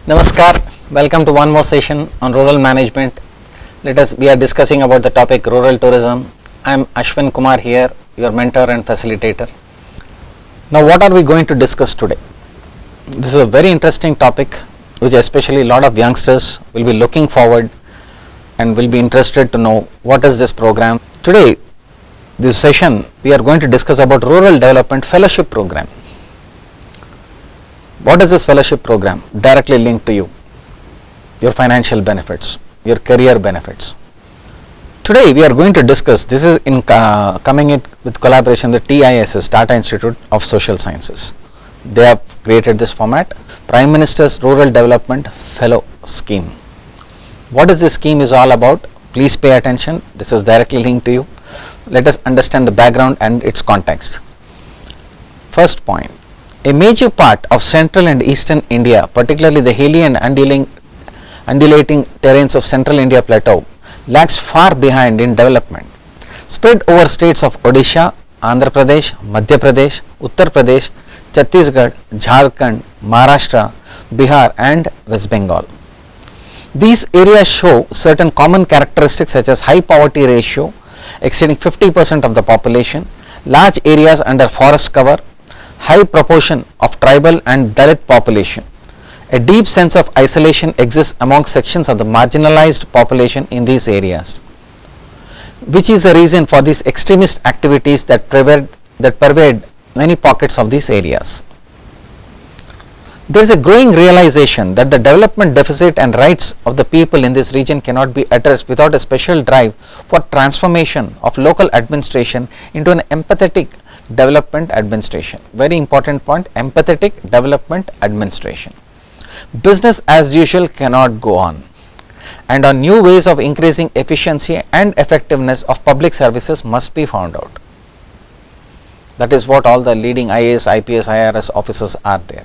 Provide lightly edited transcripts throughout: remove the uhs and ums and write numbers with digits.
Namaskar, welcome to one more session on rural management. We are discussing about the topic rural tourism. I am Ashwin Kumar here, your mentor and facilitator. Now what are we going to discuss today? This is a very interesting topic which especially a lot of youngsters will be looking forward and will be interested to know what is this program. Today, this session we are going to discuss about Rural Development Fellowship Program. What is this fellowship program? Directly linked to you, your financial benefits, your career benefits. Today we are going to discuss, this is in coming in with collaboration with TISS, Tata Institute of Social Sciences. They have created this format, Prime Minister's Rural Development Fellow Scheme. What is this scheme is all about? Please pay attention, this is directly linked to you. Let us understand the background and its context. First point. A major part of central and eastern India, particularly the hilly and undulating terrains of central India plateau, lags far behind in development. Spread over states of Odisha, Andhra Pradesh, Madhya Pradesh, Uttar Pradesh, Chhattisgarh, Jharkhand, Maharashtra, Bihar and West Bengal. These areas show certain common characteristics such as high poverty ratio exceeding 50% of the population, large areas under forest cover, high proportion of tribal and Dalit population. A deep sense of isolation exists among sections of the marginalized population in these areas, which is the reason for these extremist activities that pervade many pockets of these areas. There is a growing realization that the development deficit and rights of the people in this region cannot be addressed without a special drive for transformation of local administration into an empathetic development administration. Very important point, empathetic development administration. Business as usual cannot go on, and on new ways of increasing efficiency and effectiveness of public services must be found out. That is what all the leading IAS, IPS, IRS officers are there.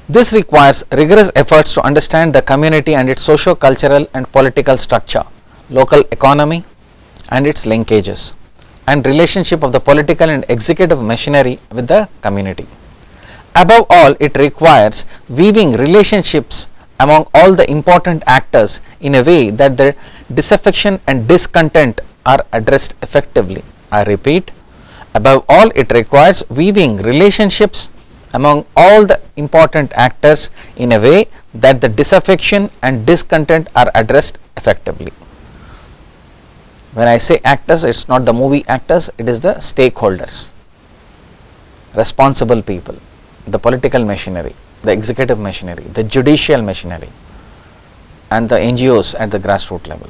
This requires rigorous efforts to understand the community and its socio-cultural and political structure, local economy and its linkages, and relationship of the political and executive machinery with the community. Above all, it requires weaving relationships among all the important actors in a way that their disaffection and discontent are addressed effectively. I repeat, above all, it requires weaving relationships among all the important actors in a way that the disaffection and discontent are addressed effectively. When I say actors, it is not the movie actors, it is the stakeholders, responsible people, the political machinery, the executive machinery, the judicial machinery and the NGOs at the grassroots level.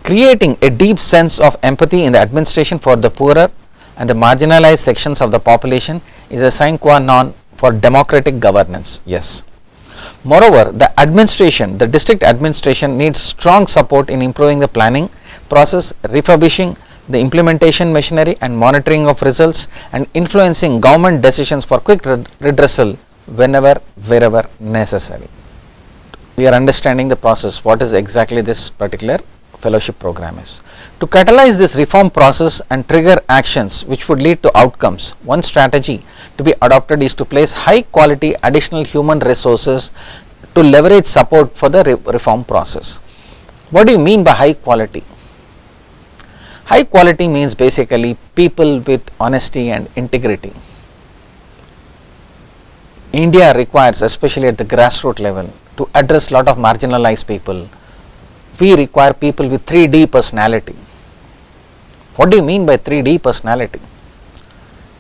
Creating a deep sense of empathy in the administration for the poorer and the marginalized sections of the population is a sine qua non for democratic governance. Yes. Moreover, the district administration needs strong support in improving the planning process, refurbishing the implementation machinery and monitoring of results, and influencing government decisions for quick redressal whenever, wherever necessary. We are understanding the process, what is exactly this particular fellowship program is. To catalyze this reform process and trigger actions which would lead to outcomes, one strategy to be adopted is to place high quality additional human resources to leverage support for the reform process. What do you mean by high quality? High quality means basically people with honesty and integrity. India requires, especially at the grassroots level, to address lot of marginalized people. We require people with 3D personality. What do you mean by 3D personality?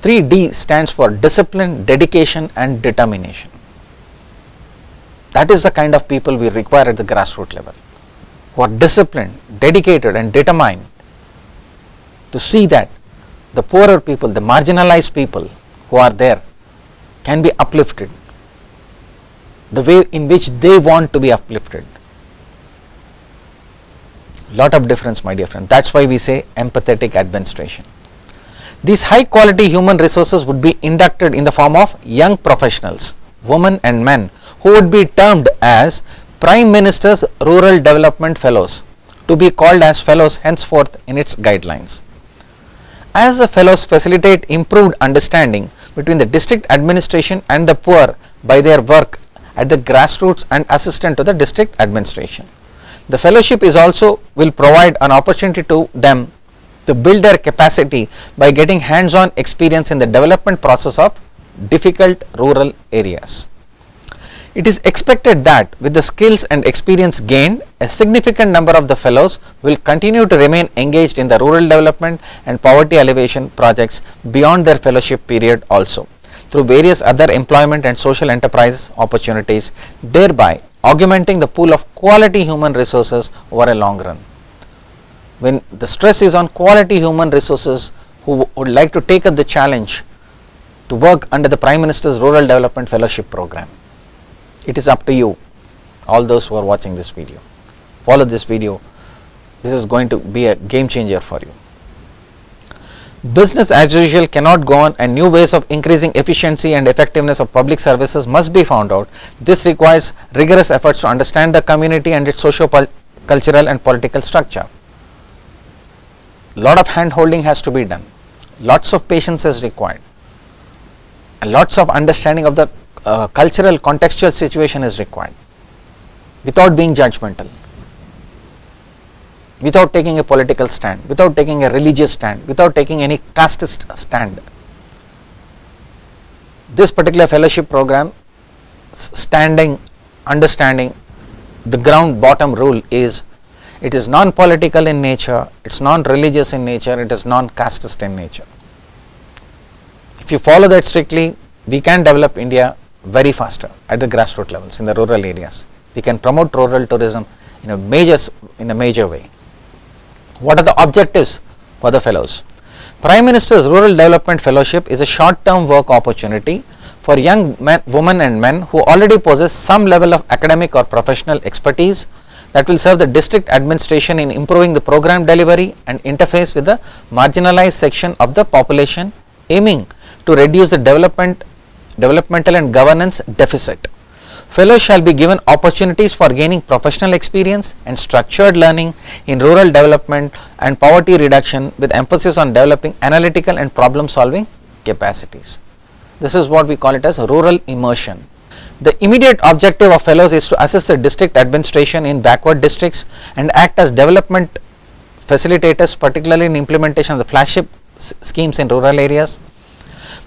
3D stands for discipline, dedication and determination. That is the kind of people we require at the grassroots level, who are disciplined, dedicated and determined to see that the poorer people, the marginalized people who are there can be uplifted the way in which they want to be uplifted. Lot of difference, my dear friend. That's why we say empathetic administration. These high quality human resources would be inducted in the form of young professionals, women and men, who would be termed as Prime Minister's Rural Development Fellows, to be called as fellows henceforth in its guidelines. As the fellows facilitate improved understanding between the district administration and the poor by their work at the grassroots and assistant to the district administration. The fellowship is also will provide an opportunity to them to build their capacity by getting hands-on experience in the development process of difficult rural areas. It is expected that with the skills and experience gained, a significant number of the fellows will continue to remain engaged in the rural development and poverty alleviation projects beyond their fellowship period also, through various other employment and social enterprise opportunities, thereby augmenting the pool of quality human resources over a long run. When the stress is on quality human resources who would like to take up the challenge to work under the Prime Minister's Rural Development Fellowship Program, it is up to you, all those who are watching this video. Follow this video. This is going to be a game changer for you. Business as usual cannot go on, and new ways of increasing efficiency and effectiveness of public services must be found out. This requires rigorous efforts to understand the community and its socio-cultural and political structure. Lot of hand holding has to be done. Lots of patience is required. And lots of understanding of the cultural contextual situation is required, without being judgmental, without taking a political stand, without taking a religious stand, without taking any casteist stand. This particular fellowship program, understanding the ground bottom rule is, it is non-political in nature, it is non-religious in nature, it is non-casteist in nature. If you follow that strictly, we can develop India very faster at the grassroots levels in the rural areas. We can promote rural tourism in a major way. What are the objectives for the fellows? Prime Minister's Rural Development Fellowship is a short-term work opportunity for young women and men who already possess some level of academic or professional expertise that will serve the district administration in improving the program delivery and interface with the marginalized section of the population, aiming to reduce the developmental and governance deficit. Fellows shall be given opportunities for gaining professional experience and structured learning in rural development and poverty reduction, with emphasis on developing analytical and problem solving capacities. This is what we call it as rural immersion. The immediate objective of fellows is to assist the district administration in backward districts and act as development facilitators, particularly in implementation of the flagship schemes in rural areas.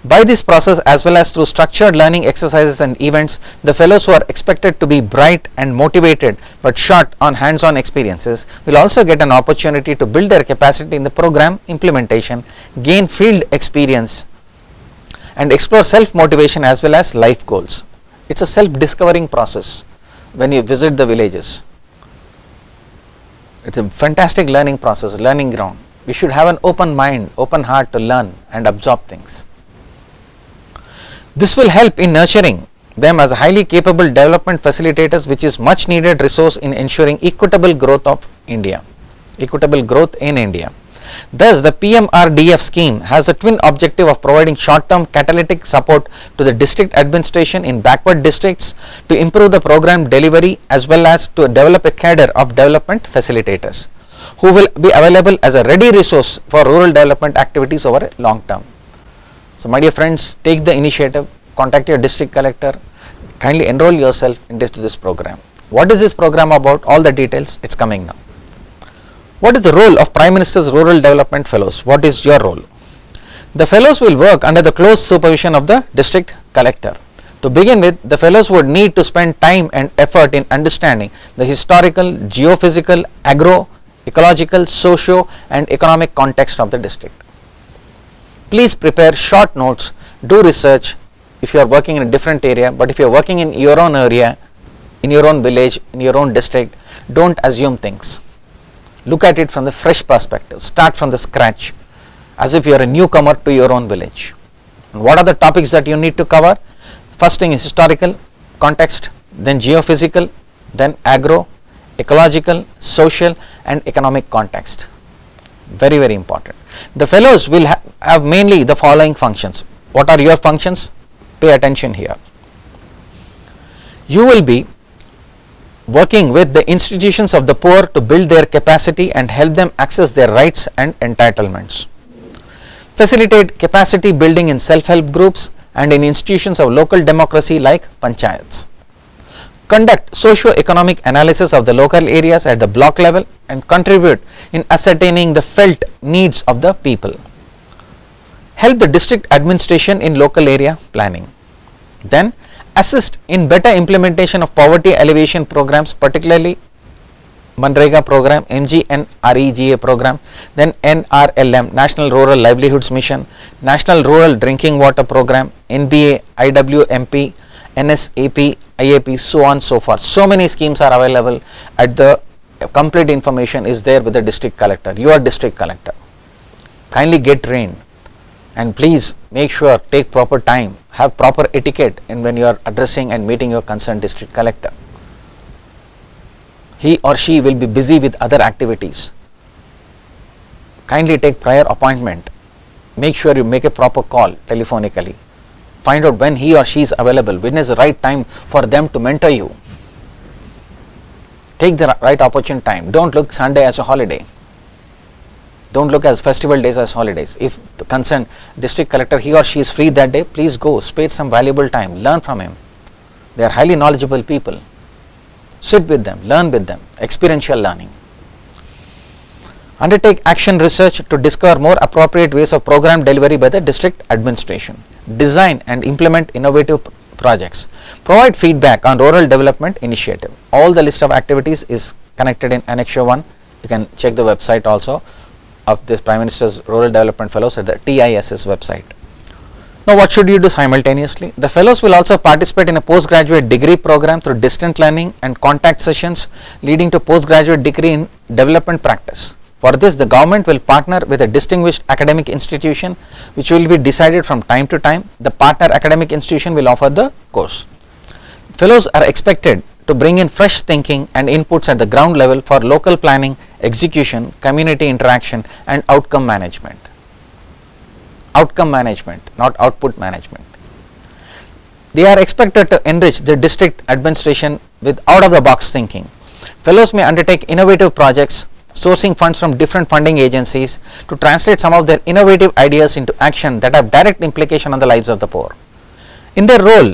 By this process, as well as through structured learning exercises and events, the fellows who are expected to be bright and motivated but short on hands-on experiences will also get an opportunity to build their capacity in the program implementation, gain field experience, and explore self-motivation as well as life goals. It's a self-discovering process when you visit the villages. It's a fantastic learning process, learning ground. We should have an open mind, open heart to learn and absorb things. This will help in nurturing them as highly capable development facilitators, which is much needed resource in ensuring equitable growth in India. Thus, the PMRDF scheme has a twin objective of providing short-term catalytic support to the district administration in backward districts to improve the program delivery, as well as to develop a cadre of development facilitators who will be available as a ready resource for rural development activities over a long term. So, my dear friends, take the initiative, contact your district collector, kindly enroll yourself into this program. What is this program about? All the details, it's coming now. What is the role of Prime Minister's Rural Development Fellows? What is your role? The fellows will work under the close supervision of the district collector. To begin with, the fellows would need to spend time and effort in understanding the historical, geophysical, agro, ecological, socio and economic context of the district. Please prepare short notes, do research if you are working in a different area, but if you are working in your own area, in your own village, in your own district, don't assume things. Look at it from the fresh perspective, start from the scratch as if you are a newcomer to your own village. And what are the topics that you need to cover? First thing is historical context, then geophysical, then agro, ecological, social and economic context. Very, very important. The fellows will have mainly the following functions. What are your functions? Pay attention here. You will be working with the institutions of the poor to build their capacity and help them access their rights and entitlements. Facilitate capacity building in self-help groups and in institutions of local democracy like panchayats. conduct socio-economic analysis of the local areas at the block level and contribute in ascertaining the felt needs of the people. Help the district administration in local area planning. Then assist in better implementation of poverty alleviation programs, particularly MGNRE program, MGNRE program, then NRLM, National Rural Livelihoods Mission, National Rural Drinking Water Program, NBA, IWMP, NSAP, IAP, so on so forth. So many schemes are available at the complete information is there with the district collector. You are district collector. Kindly get trained and please make sure take proper time, have proper etiquette in when you are addressing and meeting your concerned district collector. He or she will be busy with other activities. Kindly take prior appointment. Make sure you make a proper call telephonically. Find out when he or she is available, when is the right time for them to mentor you. Take the right opportune time. Don't look Sunday as a holiday. Don't look as festival days as holidays. If the concerned district collector, he or she is free that day, please go, spend some valuable time, learn from him. They are highly knowledgeable people. Sit with them, learn with them, experiential learning. Undertake action research to discover more appropriate ways of program delivery by the district administration. Design and implement innovative projects. Provide feedback on rural development initiative. All the list of activities is connected in Annexure 1. You can check the website also of this Prime Minister's Rural Development Fellows at the TISS website. Now what should you do simultaneously? The fellows will also participate in a postgraduate degree program through distant learning and contact sessions leading to postgraduate degree in development practice. For this, the government will partner with a distinguished academic institution which will be decided from time to time. The partner academic institution will offer the course. Fellows are expected to bring in fresh thinking and inputs at the ground level for local planning, execution, community interaction and outcome management. Outcome management, not output management. They are expected to enrich the district administration with out-of-the-box thinking. Fellows may undertake innovative projects, sourcing funds from different funding agencies to translate some of their innovative ideas into action that have direct implication on the lives of the poor. In their role,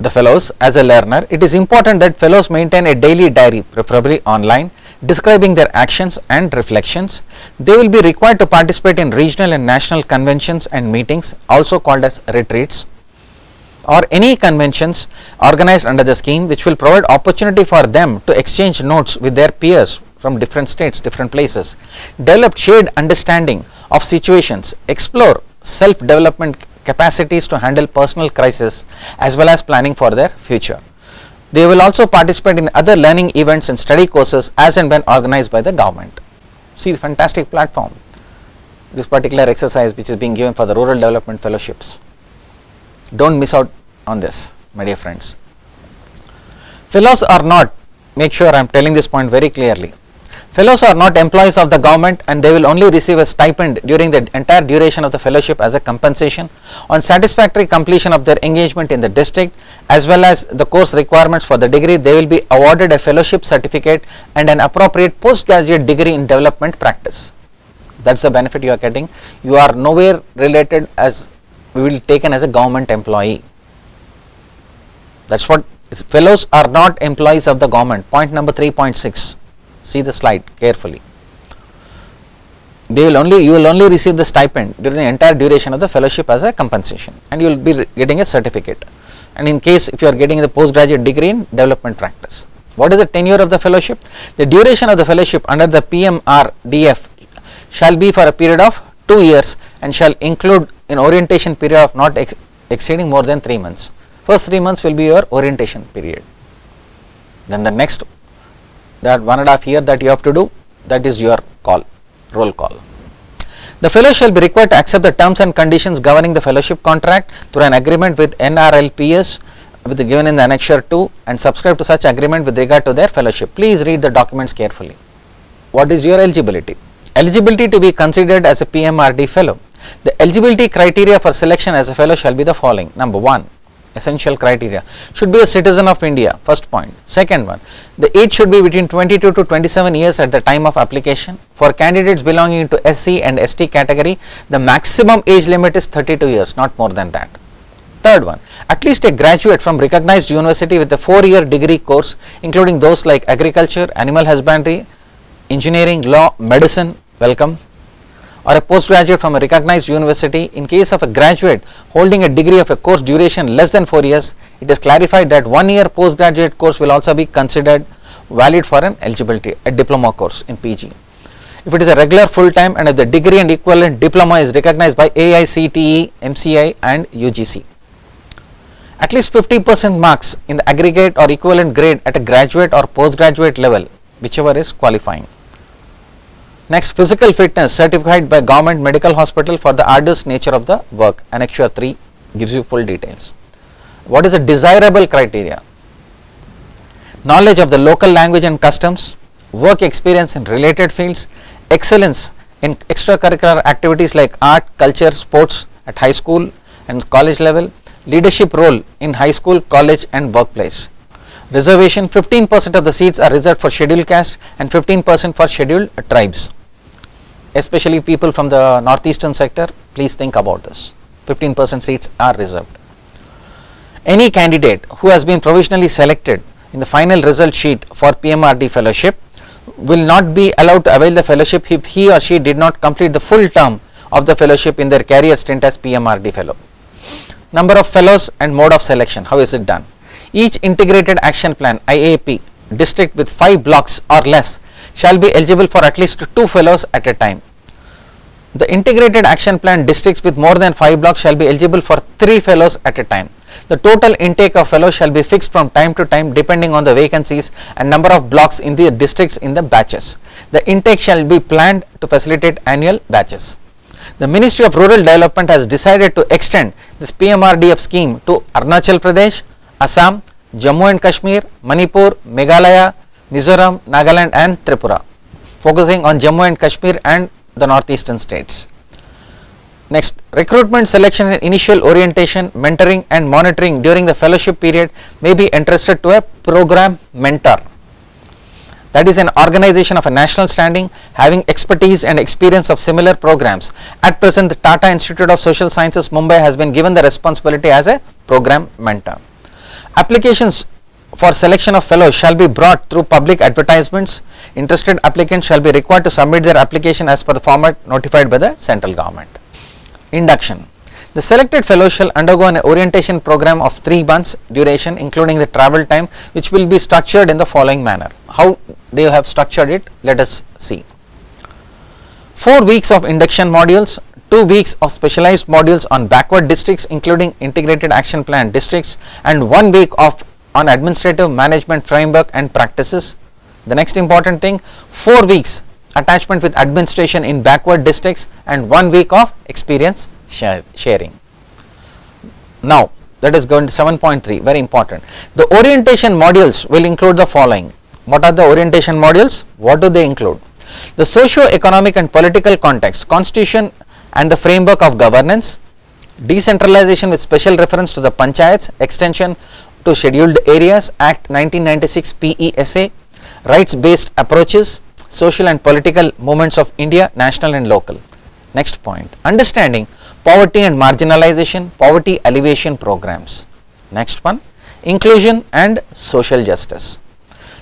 the fellows as a learner, it is important that fellows maintain a daily diary, preferably online, describing their actions and reflections. They will be required to participate in regional and national conventions and meetings, also called as retreats, or any conventions organized under the scheme, which will provide opportunity for them to exchange notes with their peers from different states, different places, develop shared understanding of situations, explore self-development capacities to handle personal crisis as well as planning for their future. They will also participate in other learning events and study courses as and when organized by the government. See the fantastic platform, this particular exercise which is being given for the Rural Development Fellowships. Don't miss out on this, my dear friends. Fellows are not, make sure I am telling this point very clearly, fellows are not employees of the government and they will only receive a stipend during the entire duration of the fellowship as a compensation on satisfactory completion of their engagement in the district as well as the course requirements for the degree. They will be awarded a fellowship certificate and an appropriate postgraduate degree in development practice. That's the benefit you are getting. You are nowhere related as we will taken as a government employee. That's what fellows are not employees of the government. Point number 3.6. See the slide carefully. You will only receive the stipend during the entire duration of the fellowship as a compensation, and you will be getting a certificate. And in case if you are getting the postgraduate degree in development practice. What is the tenure of the fellowship? The duration of the fellowship under the PMRDF shall be for a period of 2 years and shall include an orientation period of not exceeding more than 3 months. First 3 months will be your orientation period. Then the next, that 1.5 year that you have to do, that is your call, roll call. The fellow shall be required to accept the terms and conditions governing the fellowship contract through an agreement with NRLPS with the given in the Annexure 2 and subscribe to such agreement with regard to their fellowship. Please read the documents carefully. What is your eligibility? Eligibility to be considered as a PMRD fellow. The eligibility criteria for selection as a fellow shall be the following. Number 1. Essential criteria, should be a citizen of India, first point. Second one, the age should be between 22 to 27 years at the time of application. For candidates belonging to SC and ST category, the maximum age limit is 32 years, not more than that. Third one, at least a graduate from recognized university with a 4-year degree course, including those like agriculture, animal husbandry, engineering, law, medicine, welcome, or a postgraduate from a recognized university. In case of a graduate holding a degree of a course duration less than 4 years, it is clarified that 1-year postgraduate course will also be considered valid for an eligibility, a diploma course in PG. If it is a regular full-time and if the degree and equivalent diploma is recognized by AICTE, MCI and UGC. At least 50% marks in the aggregate or equivalent grade at a graduate or postgraduate level, whichever is qualifying. Next, physical fitness certified by government medical hospital for the arduous nature of the work. Annexure 3 gives you full details. What is a desirable criteria? Knowledge of the local language and customs, work experience in related fields, excellence in extracurricular activities like art, culture, sports at high school and college level, leadership role in high school, college and workplace. Reservation, 15% of the seats are reserved for scheduled caste and 15% for scheduled tribes. Especially people from the northeastern sector, please think about this. 15% seats are reserved. Any candidate who has been provisionally selected in the final result sheet for PMRD fellowship will not be allowed to avail the fellowship if he or she did not complete the full term of the fellowship in their career stint as PMRD fellow. Number of fellows and mode of selection, how is it done? Each integrated action plan IAP district with 5 blocks or less shall be eligible for at least 2 fellows at a time. The integrated action plan districts with more than 5 blocks shall be eligible for 3 fellows at a time. The total intake of fellows shall be fixed from time to time depending on the vacancies and number of blocks in the districts in the batches. The intake shall be planned to facilitate annual batches. The Ministry of Rural Development has decided to extend this PMRDF scheme to Arunachal Pradesh, Assam, Jammu and Kashmir, Manipur, Meghalaya, Mizoram, Nagaland and Tripura, focusing on Jammu and Kashmir and the northeastern states. Next, recruitment, selection and initial orientation, mentoring and monitoring during the fellowship period may be entrusted to a program mentor. That is an organization of a national standing having expertise and experience of similar programs. At present, the Tata Institute of Social Sciences, Mumbai has been given the responsibility as a program mentor. Applications for selection of fellows shall be brought through public advertisements. Interested applicants shall be required to submit their application as per the format notified by the central government. Induction. The selected fellows shall undergo an orientation program of 3 months duration including the travel time, which will be structured in the following manner. How they have structured it, let us see. 4 weeks of induction modules, 2 weeks of specialized modules on backward districts including integrated action plan districts, and 1 week of on administrative management framework and practices. The next important thing, 4 weeks attachment with administration in backward districts and 1 week of experience sharing. Now let us go into 7.3, very important. The orientation modules will include the following. What are the orientation modules? What do they include? The socio-economic and political context, constitution and the framework of governance, decentralization with special reference to the panchayats, extension to scheduled areas, Act 1996 PESA, rights based approaches, social and political movements of India, national and local. Next point, understanding poverty and marginalization, poverty alleviation programs. Next one, inclusion and social justice.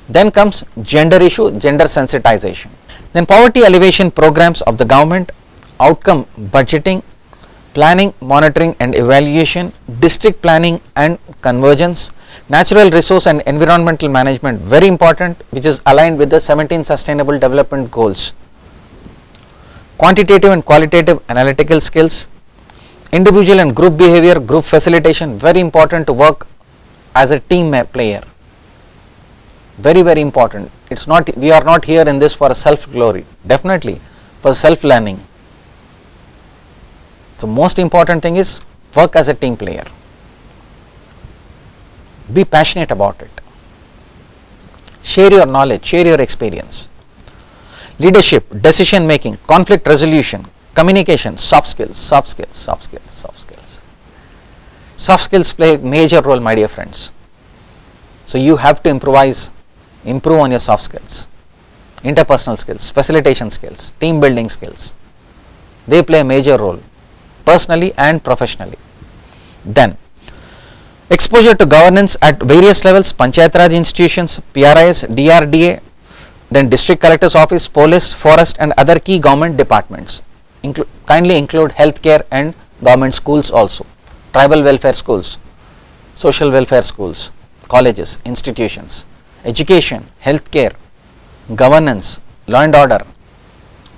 Then comes gender issue, gender sensitization. Then poverty alleviation programs of the government, outcome budgeting, planning, monitoring and evaluation, district planning and convergence, natural resource and environmental management, very important, which is aligned with the 17 sustainable development goals. Quantitative and qualitative analytical skills, individual and group behavior, group facilitation, very important to work as a team player. Very, very important. It's not, we are not here in this for self glory, definitely for self learning. So most important thing is work as a team player. Be passionate about it. Share your knowledge, share your experience. Leadership, decision making, conflict resolution, communication, soft skills, soft skills, soft skills, soft skills. Soft skills play a major role, my dear friends. So you have to improve on your soft skills, interpersonal skills, facilitation skills, team building skills. They play a major role, personally and professionally. Then Exposure to governance at various levels, Panchayat Raj institutions, PRIs, DRDA, then District Collector's Office, Police, Forest and other key government departments. Kindly include healthcare and government schools also, tribal welfare schools, social welfare schools, colleges, institutions, education, healthcare, governance, law and order,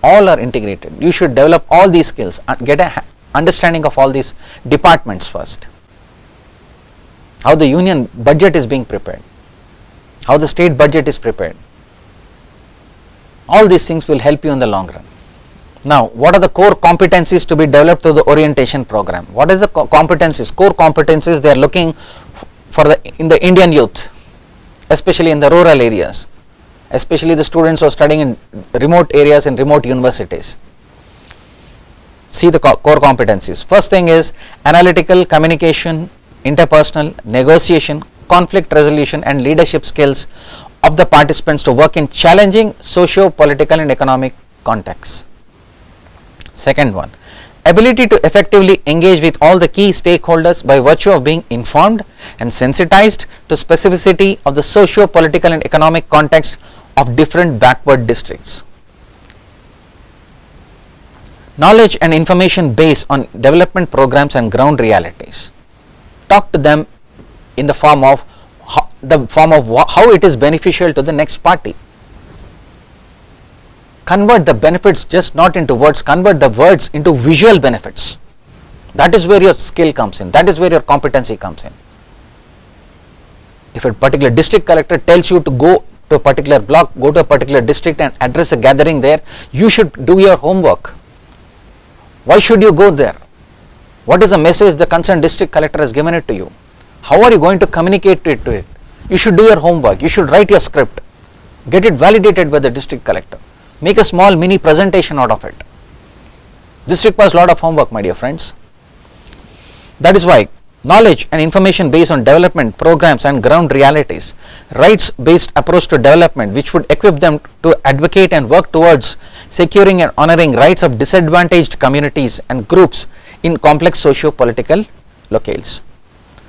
all are integrated. You should develop all these skills and get a understanding of all these departments first. How the union budget is being prepared, how the state budget is prepared. All these things will help you in the long run. Now, what are the core competencies to be developed through the orientation program? What is the competencies, core competencies they are looking for in the Indian youth, especially in the rural areas, especially the students who are studying in remote areas and remote universities. See the core competencies. First thing is analytical, communication, interpersonal, negotiation, conflict resolution and leadership skills of the participants to work in challenging socio-political and economic contexts. Second one, ability to effectively engage with all the key stakeholders by virtue of being informed and sensitized to specificity of the socio-political and economic context of different backward districts. Knowledge and information based on development programs and ground realities. Talk to them in the form of how it is beneficial to the next party. Convert the benefits just not into words, convert the words into visual benefits. That is where your skill comes in, that is where your competency comes in. If a particular district collector tells you to go to a particular block, go to a particular district and address a gathering there, you should do your homework. Why should you go there? What is the message the concerned district collector has given it to you? How are you going to communicate it to it? You should do your homework, you should write your script, get it validated by the district collector. Make a small mini presentation out of it. This requires a lot of homework, my dear friends. That is why knowledge and information based on development programs and ground realities, rights based approach to development which would equip them to advocate and work towards securing and honoring rights of disadvantaged communities and groups in complex socio-political locales.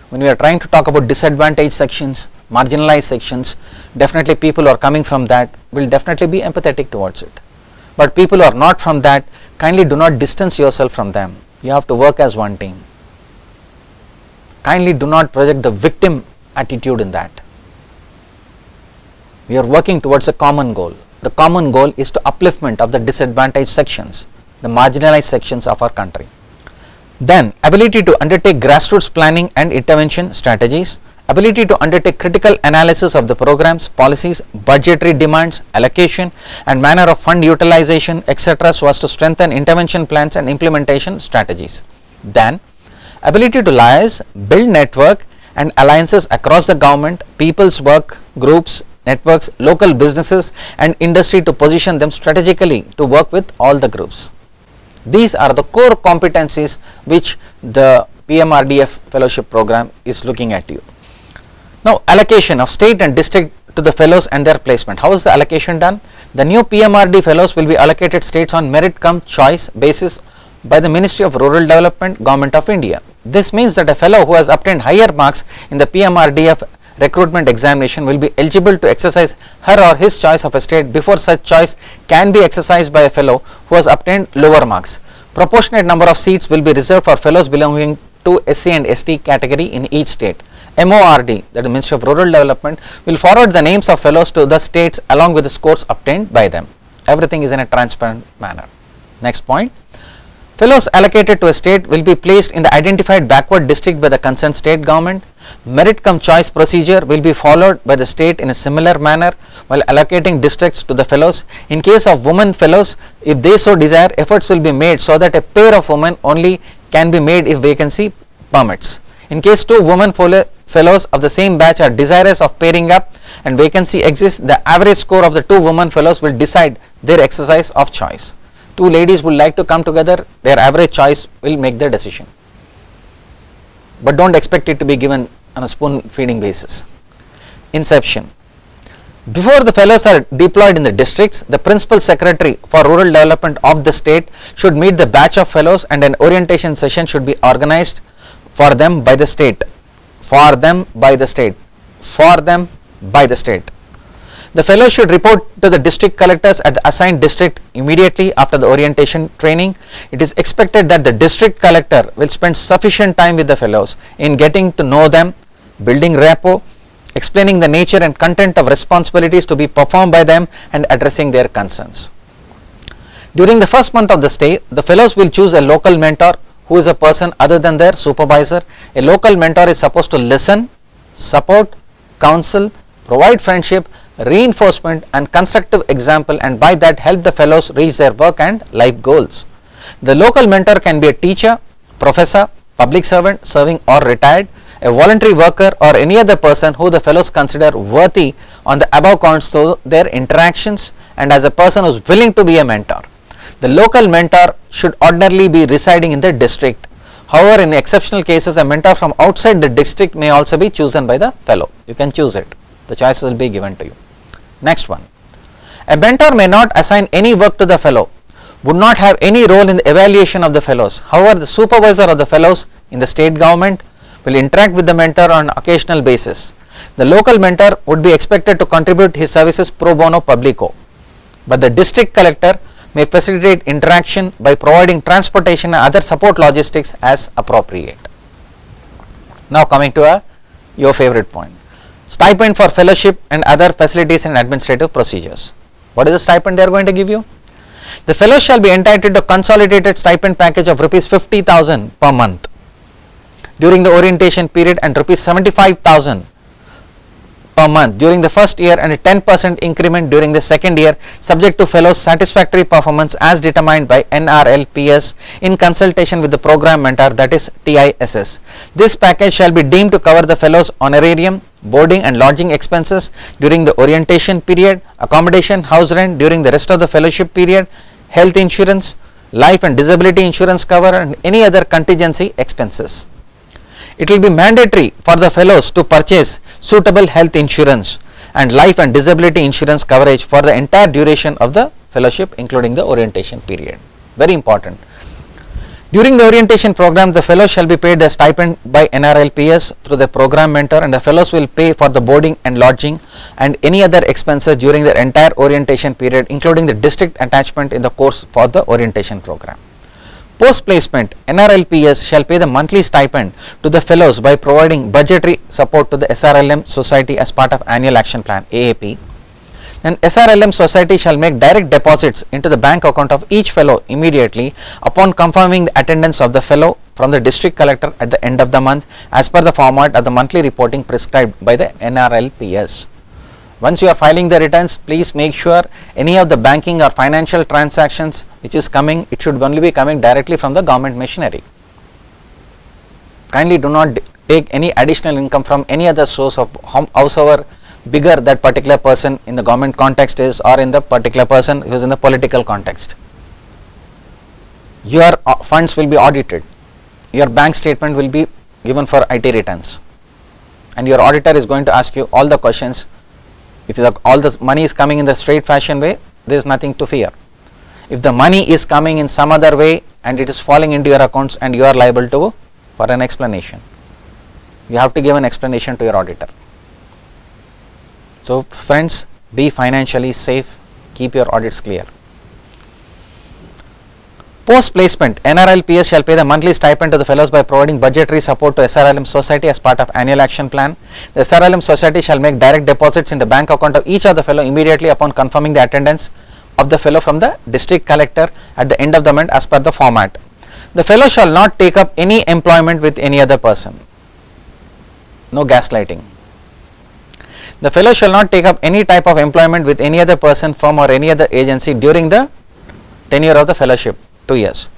When we are trying to talk about disadvantaged sections, marginalized sections, definitely people who are coming from that will definitely be empathetic towards it. But people who are not from that, kindly do not distance yourself from them. You have to work as one team. Kindly do not project the victim attitude in that. We are working towards a common goal. The common goal is to upliftment of the disadvantaged sections, the marginalized sections of our country. Then, ability to undertake grassroots planning and intervention strategies, ability to undertake critical analysis of the programs, policies, budgetary demands, allocation and manner of fund utilization, etc. so as to strengthen intervention plans and implementation strategies. Then, ability to liaise, build network and alliances across the government, people's work groups, networks, local businesses and industry to position them strategically to work with all the groups. These are the core competencies which the PMRDF fellowship program is looking at you. Now, allocation of state and district to the fellows and their placement. How is the allocation done? The new PMRD fellows will be allocated states on merit cum choice basis by the Ministry of Rural Development, Government of India. This means that a fellow who has obtained higher marks in the PMRDF recruitment examination will be eligible to exercise her or his choice of a state before such choice can be exercised by a fellow who has obtained lower marks. Proportionate number of seats will be reserved for fellows belonging to SC and ST category in each state. MORD, that is Ministry of Rural Development, will forward the names of fellows to the states along with the scores obtained by them. Everything is in a transparent manner. Next point. Fellows allocated to a state will be placed in the identified backward district by the concerned state government. Merit cum choice procedure will be followed by the state in a similar manner while allocating districts to the fellows. In case of women fellows, if they so desire, efforts will be made so that a pair of women only can be made if vacancy permits. In case two women fellows of the same batch are desirous of pairing up and vacancy exists, the average score of the two women fellows will decide their exercise of choice. Two ladies would like to come together, their average choice will make their decision. But don't expect it to be given on a spoon feeding basis. Inception. Before the fellows are deployed in the districts, the principal secretary for rural development of the state should meet the batch of fellows and an orientation session should be organized for them by the state. for them by the state. For them by the state. The fellows should report to the district collectors at the assigned district immediately after the orientation training. It is expected that the district collector will spend sufficient time with the fellows in getting to know them, building rapport, explaining the nature and content of responsibilities to be performed by them, and addressing their concerns. During the first month of the stay, the fellows will choose a local mentor who is a person other than their supervisor. A local mentor is supposed to listen, support, counsel, provide friendship, reinforcement and constructive example, and by that help the fellows reach their work and life goals. The local mentor can be a teacher, professor, public servant serving or retired, a voluntary worker or any other person who the fellows consider worthy on the above counts to their interactions, and as a person who is willing to be a mentor. The local mentor should ordinarily be residing in the district. However, in exceptional cases, a mentor from outside the district may also be chosen by the fellow. You can choose it. The choice will be given to you. Next one. A mentor may not assign any work to the fellow, would not have any role in the evaluation of the fellows. However, the supervisor of the fellows in the state government will interact with the mentor on an occasional basis. The local mentor would be expected to contribute his services pro bono publico, but the district collector may facilitate interaction by providing transportation and other support logistics as appropriate. Now coming to your favorite point. Stipend for fellowship and other facilities and administrative procedures. What is the stipend they are going to give you? The fellows shall be entitled to consolidated stipend package of rupees 50,000 per month during the orientation period and rupees 75,000 per month during the first year, and a 10% increment during the second year, subject to fellows' satisfactory performance as determined by NRLPS in consultation with the program mentor, that is TISS. This package shall be deemed to cover the fellows' honorarium, boarding and lodging expenses during the orientation period, accommodation, house rent during the rest of the fellowship period, health insurance, life and disability insurance cover, and any other contingency expenses. It will be mandatory for the fellows to purchase suitable health insurance and life and disability insurance coverage for the entire duration of the fellowship, including the orientation period. Very important. During the orientation program, the fellows shall be paid the stipend by NRLPS through the program mentor, and the fellows will pay for the boarding and lodging and any other expenses during their entire orientation period, including the district attachment in the course for the orientation program. Post placement, NRLPS shall pay the monthly stipend to the fellows by providing budgetary support to the SRLM Society as part of Annual Action Plan AAP. Then SRLM Society shall make direct deposits into the bank account of each fellow immediately upon confirming the attendance of the fellow from the district collector at the end of the month, as per the format of the monthly reporting prescribed by the NRLPS. Once you are filing the returns, please make sure any of the banking or financial transactions which is coming, it should only be coming directly from the government machinery. Kindly do not take any additional income from any other source of howsoever bigger that particular person in the government context is, or in the particular person who is in the political context. Your funds will be audited. Your bank statement will be given for IT returns, and your auditor is going to ask you all the questions. If all the money is coming in the straight fashion way, there is nothing to fear. If the money is coming in some other way and it is falling into your accounts, and you are liable to for an explanation, you have to give an explanation to your auditor. So friends, be financially safe, keep your audits clear. Post placement, NRLPS shall pay the monthly stipend to the fellows by providing budgetary support to SRLM Society as part of Annual Action Plan. The SRLM Society shall make direct deposits in the bank account of each of the fellow immediately upon confirming the attendance of the fellow from the district collector at the end of the month as per the format. The fellow shall not take up any employment with any other person. No gaslighting. The fellow shall not take up any type of employment with any other person, firm or any other agency during the tenure of the fellowship, 2 years.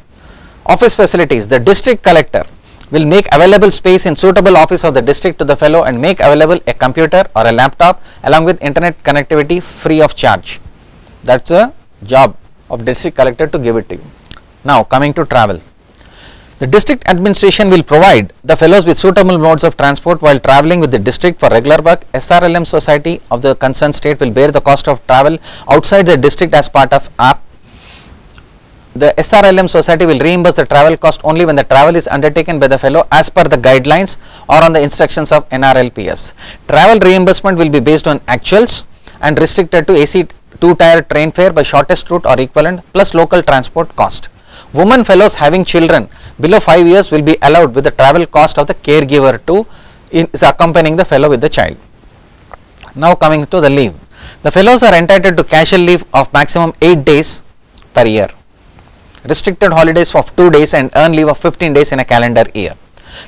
Office facilities, the district collector will make available space in suitable office of the district to the fellow and make available a computer or a laptop along with internet connectivity free of charge. That's the job of district collector, to give it to you. Now coming to travel. The district administration will provide the fellows with suitable modes of transport while travelling with the district for regular work. SRLM Society of the concerned state will bear the cost of travel outside the district as part of the SRLM society will reimburse the travel cost only when the travel is undertaken by the fellow as per the guidelines or on the instructions of NRLPS. Travel reimbursement will be based on actuals and restricted to AC 2-tier train fare by shortest route or equivalent plus local transport cost. Women fellows having children below 5 years will be allowed with the travel cost of the caregiver to is accompanying the fellow with the child. Now coming to the leave. The fellows are entitled to casual leave of maximum 8 days per year. Restricted holidays of 2 days and earned leave of 15 days in a calendar year.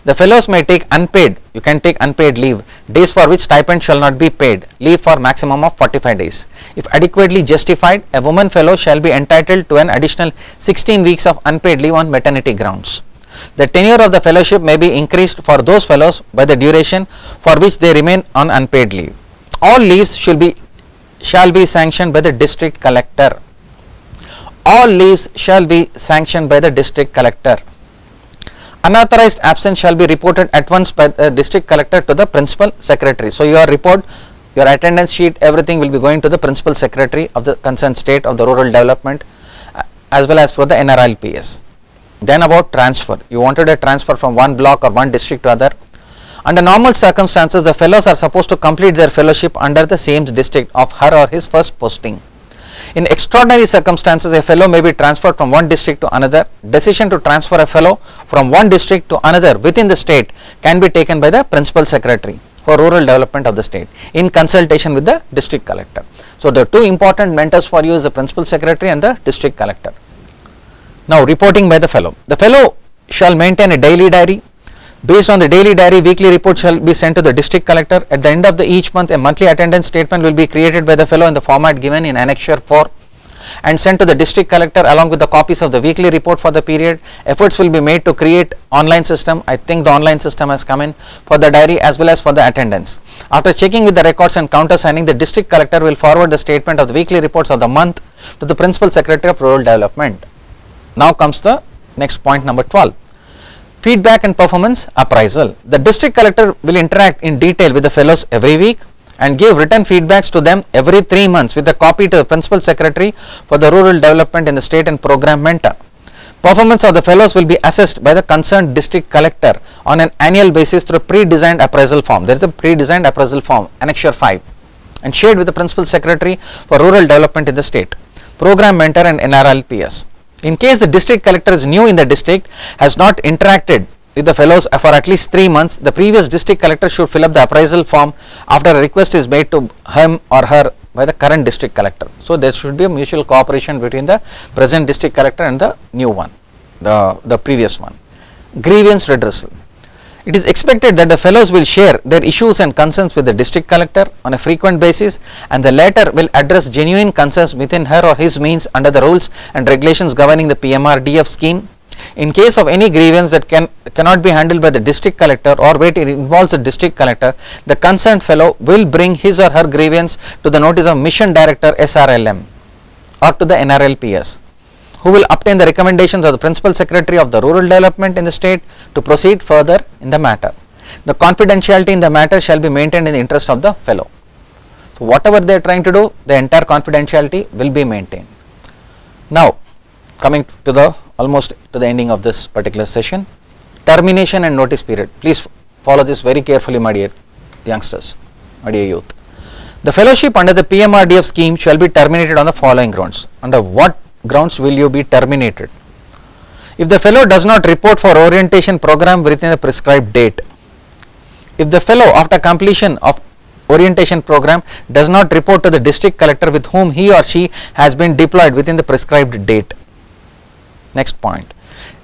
The fellows may take unpaid, you can take unpaid leave, days for which stipend shall not be paid, leave for maximum of 45 days. If adequately justified, a woman fellow shall be entitled to an additional 16 weeks of unpaid leave on maternity grounds. The tenure of the fellowship may be increased for those fellows by the duration for which they remain on unpaid leave. All leaves shall be sanctioned by the district collector. All leaves shall be sanctioned by the district collector. Unauthorized absence shall be reported at once by the district collector to the principal secretary. So your report, your attendance sheet, everything will be going to the principal secretary of the concerned state of the rural development as well as for the NRLPS. Then about transfer. You wanted a transfer from one block or one district to other. Under normal circumstances, the fellows are supposed to complete their fellowship under the same district of her or his first posting. In extraordinary circumstances, a fellow may be transferred from one district to another. Decision to transfer a fellow from one district to another within the state can be taken by the principal secretary for rural development of the state in consultation with the district collector. So the two important mentors for you is the principal secretary and the district collector. Now reporting by the fellow. The fellow shall maintain a daily diary. Based on the daily diary, weekly report shall be sent to the district collector. At the end of each month, a monthly attendance statement will be created by the fellow in the format given in Annexure 4 and sent to the district collector along with the copies of the weekly report for the period. Efforts will be made to create online system. I think the online system has come in for the diary as well as for the attendance. After checking with the records and countersigning, the district collector will forward the statement of the weekly reports of the month to the principal secretary of rural development. Now comes the next point, number 12. Feedback and performance appraisal. The district collector will interact in detail with the fellows every week and give written feedbacks to them every 3 months with a copy to the principal secretary for the rural development in the state and program mentor. Performance of the fellows will be assessed by the concerned district collector on an annual basis through a pre-designed appraisal form. There is a pre-designed appraisal form, Annexure 5, and shared with the principal secretary for rural development in the state, program mentor and NRLPS. In case the district collector is new in the district, has not interacted with the fellows for at least 3 months, the previous district collector should fill up the appraisal form after a request is made to him or her by the current district collector. So there should be a mutual cooperation between the present district collector and the new one, the previous one. Grievance redressal. It is expected that the fellows will share their issues and concerns with the district collector on a frequent basis, and the latter will address genuine concerns within her or his means under the rules and regulations governing the PMRDF scheme. In case of any grievance that cannot be handled by the district collector or where it involves the district collector, the concerned fellow will bring his or her grievance to the notice of mission director SRLM or to the NRLPS, who will obtain the recommendations of the principal secretary of the rural development in the state to proceed further in the matter. The confidentiality in the matter shall be maintained in the interest of the fellow. So whatever they are trying to do, the entire confidentiality will be maintained. Now coming to the almost to the ending of this particular session, termination and notice period. Please follow this very carefully, my dear youngsters, my dear youth. The fellowship under the PMRDF scheme shall be terminated on the following grounds. Under what grounds will you be terminated? If the fellow does not report for orientation program within the prescribed date, if the fellow after completion of orientation program does not report to the district collector with whom he or she has been deployed within the prescribed date. Next point.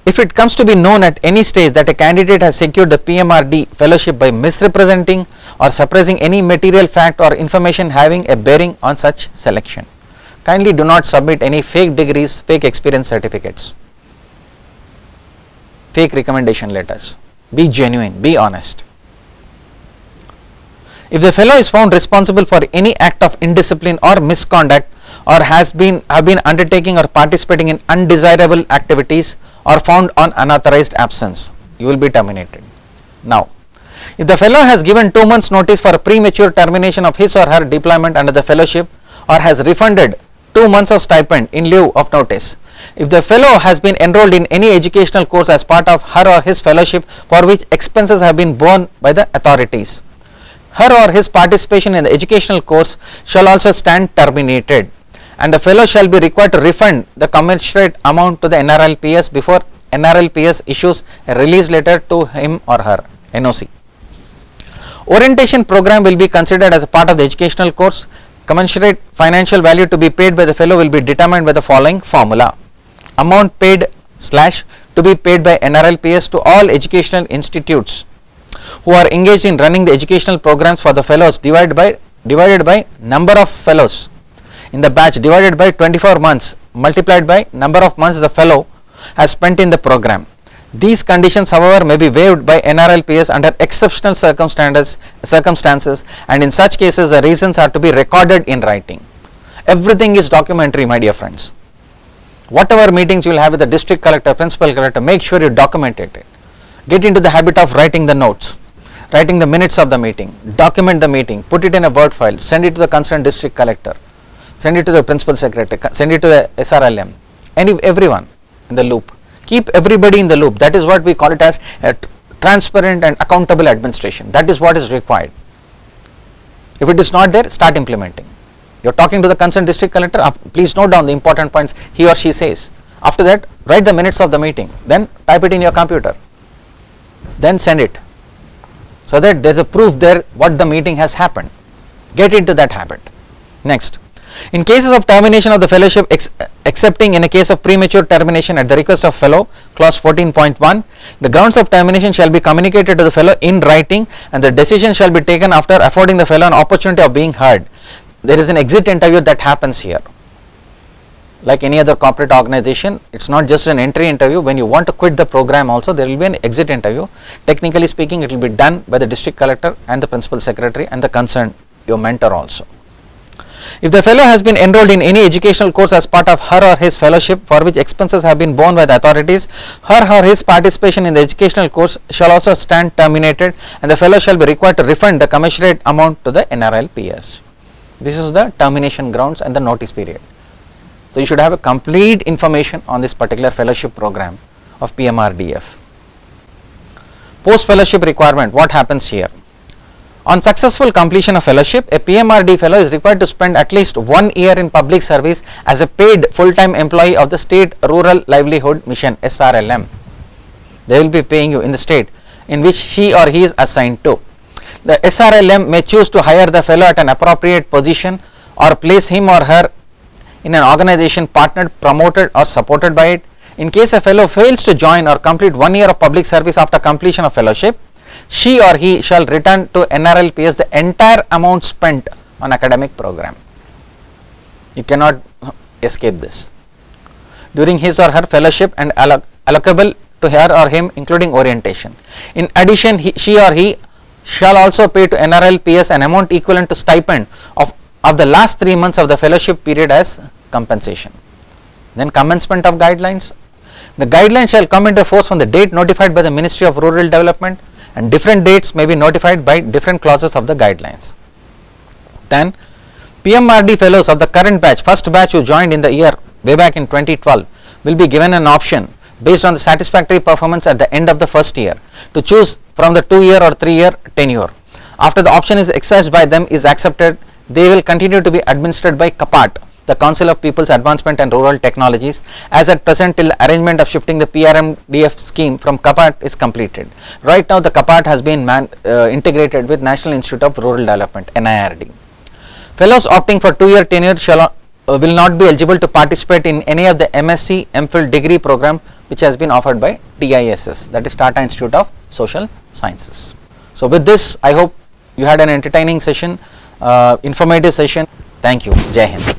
If it comes to be known at any stage that a candidate has secured the PMRD fellowship by misrepresenting or suppressing any material fact or information having a bearing on such selection, kindly do not submit any fake degrees, fake experience certificates, fake recommendation letters. Be genuine, be honest. If the fellow is found responsible for any act of indiscipline or misconduct, or have been undertaking or participating in undesirable activities, or found on unauthorized absence, you will be terminated. Now, if the fellow has given 2 months notice for a premature termination of his or her deployment under the fellowship, or has refunded 2 months of stipend in lieu of notice, If the fellow has been enrolled in any educational course as part of her or his fellowship for which expenses have been borne by the authorities, her or his participation in the educational course shall also stand terminated, and the fellow shall be required to refund the commensurate amount to the NRLPS before NRLPS issues a release letter to him or her, NOC. Orientation program will be considered as a part of the educational course. Commensurate financial value to be paid by the fellow will be determined by the following formula. Amount paid / to be paid by NRLPS to all educational institutes who are engaged in running the educational programs for the fellows divided by number of fellows in the batch divided by 24 months multiplied by number of months the fellow has spent in the program. These conditions, however, may be waived by NRLPS under exceptional circumstances, and in such cases the reasons are to be recorded in writing. Everything is documentary, my dear friends. Whatever meetings you will have with the district collector, principal collector, make sure you document it. Get into the habit of writing the notes, writing the minutes of the meeting, document the meeting, put it in a Word file, send it to the concerned district collector, send it to the principal secretary, send it to the SRLM, everyone in the loop. Keep everybody in the loop. That is what we call it as a transparent and accountable administration. That is what is required. If it is not there, start implementing. You are talking to the concerned district collector, please note down the important points he or she says. After that, write the minutes of the meeting, then type it in your computer, then send it, so that there is a proof there what the meeting has happened. Get into that habit. Next. In cases of termination of the fellowship, excepting in a case of premature termination at the request of fellow, clause 14.1, the grounds of termination shall be communicated to the fellow in writing, and the decision shall be taken after affording the fellow an opportunity of being heard. There is an exit interview that happens here. Like any other corporate organization, it is not just an entry interview. When you want to quit the program also, there will be an exit interview. Technically speaking, it will be done by the district collector and the principal secretary and the concerned, your mentor also. If the fellow has been enrolled in any educational course as part of her or his fellowship for which expenses have been borne by the authorities, her or his participation in the educational course shall also stand terminated, and the fellow shall be required to refund the commensurate amount to the NRLPS. This is the termination grounds and the notice period. So you should have a complete information on this particular fellowship program of PMRDF. Post fellowship requirement, what happens here? On successful completion of fellowship, a PMRD fellow is required to spend at least 1 year in public service as a paid full-time employee of the State Rural Livelihood Mission, SRLM. They will be paying you in the state in which he or he is assigned to. The SRLM may choose to hire the fellow at an appropriate position or place him or her in an organization partnered, promoted or supported by it. In case a fellow fails to join or complete 1 year of public service after completion of fellowship, she or he shall return to NRLPS the entire amount spent on academic program. You cannot escape this. During his or her fellowship and allocable to her or him including orientation. In addition, she or he shall also pay to NRLPS an amount equivalent to stipend of the last 3 months of the fellowship period as compensation. Then commencement of guidelines. The guidelines shall come into force from the date notified by the Ministry of Rural Development, and different dates may be notified by different clauses of the guidelines. Then PMRD fellows of the current batch, first batch who joined in the year way back in 2012, will be given an option based on the satisfactory performance at the end of the first year to choose from the 2-year or 3-year tenure. After the option is exercised by them is accepted, they will continue to be administered by CAPAT, the Council of People's Advancement and Rural Technologies, as at present till the arrangement of shifting the PRMDF scheme from CAPAT is completed. Right now the CAPAT has been integrated with National Institute of Rural Development, NIRD. Fellows opting for 2-year tenure will not be eligible to participate in any of the MSc, MPhil degree program which has been offered by TISS, that is Tata Institute of Social Sciences. So with this, I hope you had an entertaining session, informative session. Thank you. Jai Hind.